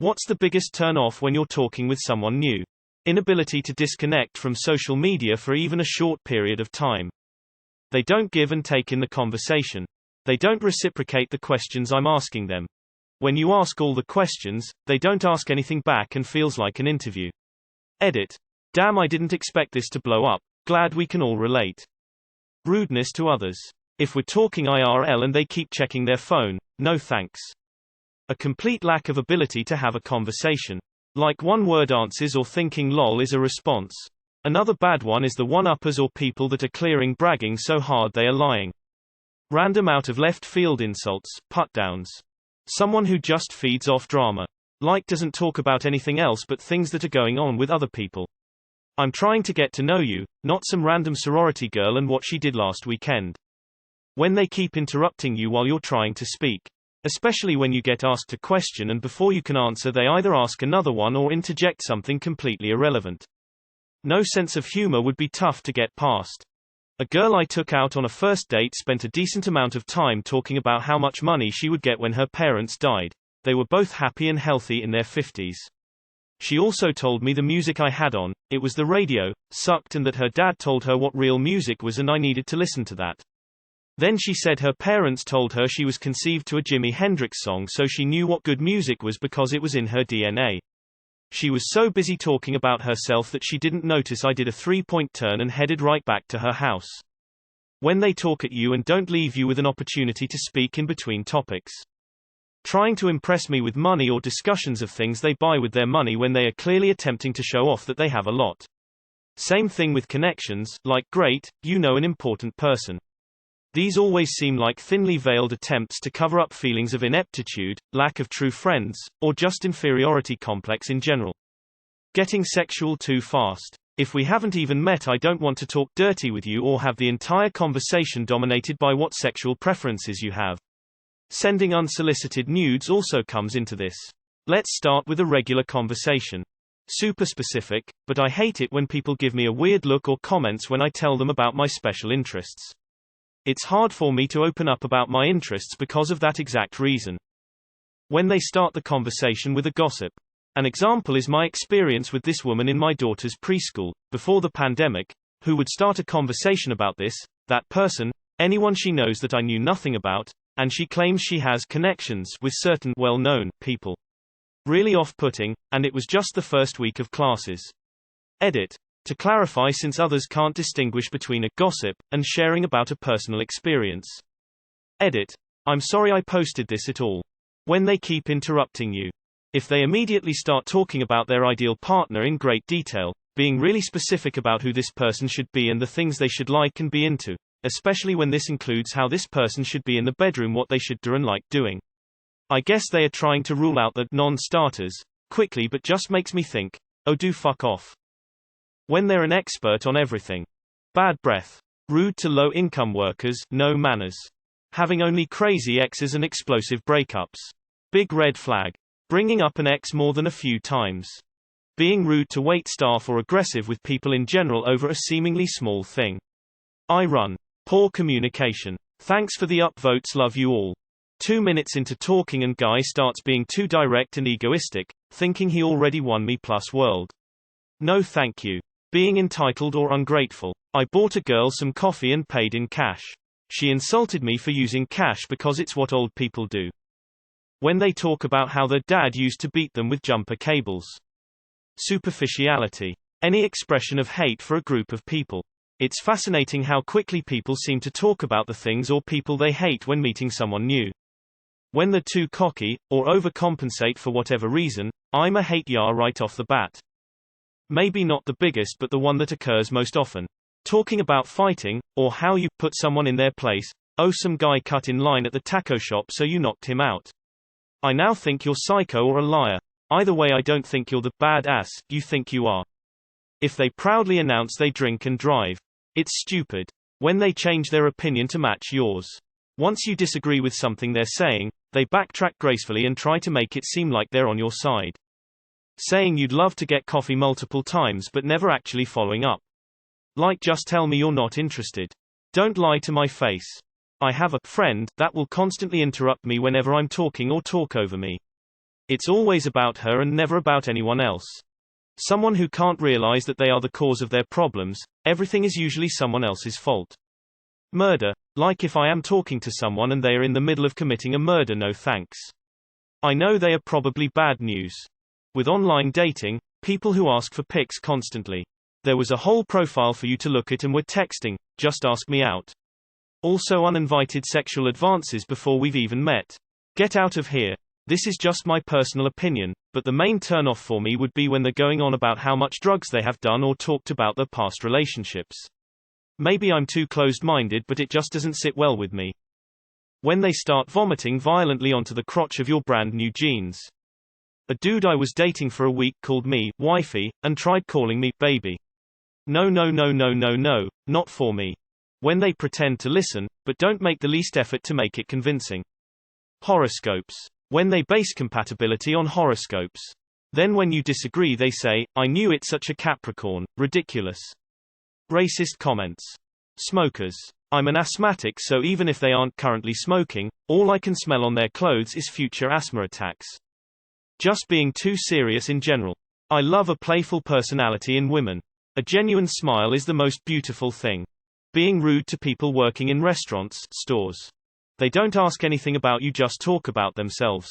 What's the biggest turn-off when you're talking with someone new? Inability to disconnect from social media for even a short period of time. They don't give and take in the conversation. They don't reciprocate the questions I'm asking them. When you ask all the questions, they don't ask anything back and feels like an interview. Edit. Damn, I didn't expect this to blow up. Glad we can all relate. Rudeness to others. If we're talking IRL and they keep checking their phone, no thanks. A complete lack of ability to have a conversation. Like one-word answers or thinking lol is a response. Another bad one is the one-uppers or people that are clearing bragging so hard they are lying. Random out of left field insults, put-downs. Someone who just feeds off drama. Like doesn't talk about anything else but things that are going on with other people. I'm trying to get to know you, not some random sorority girl and what she did last weekend. When they keep interrupting you while you're trying to speak. Especially when you get asked a question and before you can answer they either ask another one or interject something completely irrelevant. No sense of humor would be tough to get past. A girl I took out on a first date spent a decent amount of time talking about how much money she would get when her parents died. They were both happy and healthy in their 50s. She also told me the music I had on, it was the radio, sucked and that her dad told her what real music was and I needed to listen to that. Then she said her parents told her she was conceived to a Jimi Hendrix song so she knew what good music was because it was in her DNA. She was so busy talking about herself that she didn't notice I did a 3-point turn and headed right back to her house. When they talk at you and don't leave you with an opportunity to speak in between topics. Trying to impress me with money or discussions of things they buy with their money when they are clearly attempting to show off that they have a lot. Same thing with connections, like great, you know an important person. These always seem like thinly veiled attempts to cover up feelings of ineptitude, lack of true friends, or just inferiority complex in general. Getting sexual too fast. If we haven't even met, I don't want to talk dirty with you or have the entire conversation dominated by what sexual preferences you have. Sending unsolicited nudes also comes into this. Let's start with a regular conversation. Super specific, but I hate it when people give me a weird look or comments when I tell them about my special interests. It's hard for me to open up about my interests because of that exact reason. When they start the conversation with a gossip. An example is my experience with this woman in my daughter's preschool, before the pandemic, who would start a conversation about this, that person, anyone she knows that I knew nothing about, and she claims she has connections with certain well-known people. Really off-putting, and it was just the first week of classes. Edit. To clarify, since others can't distinguish between a gossip and sharing about a personal experience. Edit. I'm sorry I posted this at all. When they keep interrupting you. If they immediately start talking about their ideal partner in great detail, being really specific about who this person should be and the things they should like and be into, especially when this includes how this person should be in the bedroom, what they should do and like doing. I guess they are trying to rule out the non-starters, quickly, but just makes me think, oh, do fuck off. When they're an expert on everything. Bad breath. Rude to low-income workers, no manners. Having only crazy exes and explosive breakups. Big red flag. Bringing up an ex more than a few times. Being rude to wait staff or aggressive with people in general over a seemingly small thing. I run. Poor communication. Thanks for the upvotes, love you all. 2 minutes into talking and guy starts being too direct and egoistic, thinking he already won me plus world. No thank you. Being entitled or ungrateful. I bought a girl some coffee and paid in cash. She insulted me for using cash because it's what old people do. When they talk about how their dad used to beat them with jumper cables. Superficiality. Any expression of hate for a group of people. It's fascinating how quickly people seem to talk about the things or people they hate when meeting someone new. When they're too cocky, or overcompensate for whatever reason, I'm a hate yar right off the bat. Maybe not the biggest but the one that occurs most often. Talking about fighting, or how you put someone in their place. Oh, some guy cut in line at the taco shop so you knocked him out. I now think you're psycho or a liar. Either way, I don't think you're the badass you think you are. If they proudly announce they drink and drive. It's stupid. When they change their opinion to match yours. Once you disagree with something they're saying, they backtrack gracefully and try to make it seem like they're on your side. Saying you'd love to get coffee multiple times but never actually following up. Like, just tell me you're not interested. Don't lie to my face. I have a friend that will constantly interrupt me whenever I'm talking or talk over me. It's always about her and never about anyone else. Someone who can't realize that they are the cause of their problems, everything is usually someone else's fault. Murder. Like if I am talking to someone and they are in the middle of committing a murder, no thanks. I know they are probably bad news. With online dating, people who ask for pics constantly. There was a whole profile for you to look at and we're texting, just ask me out. Also uninvited sexual advances before we've even met. Get out of here. This is just my personal opinion, but the main turnoff for me would be when they're going on about how much drugs they have done or talked about their past relationships. Maybe I'm too closed-minded, but it just doesn't sit well with me. When they start vomiting violently onto the crotch of your brand new jeans. A dude I was dating for a week called me wifey and tried calling me baby. No, not for me. When they pretend to listen, but don't make the least effort to make it convincing. Horoscopes. When they base compatibility on horoscopes. Then when you disagree they say, I knew it, such a Capricorn, ridiculous. Racist comments. Smokers. I'm an asthmatic, so even if they aren't currently smoking, all I can smell on their clothes is future asthma attacks. Just being too serious in general. I love a playful personality in women. A genuine smile is the most beautiful thing. Being rude to people working in restaurants, stores. They don't ask anything about you, just talk about themselves.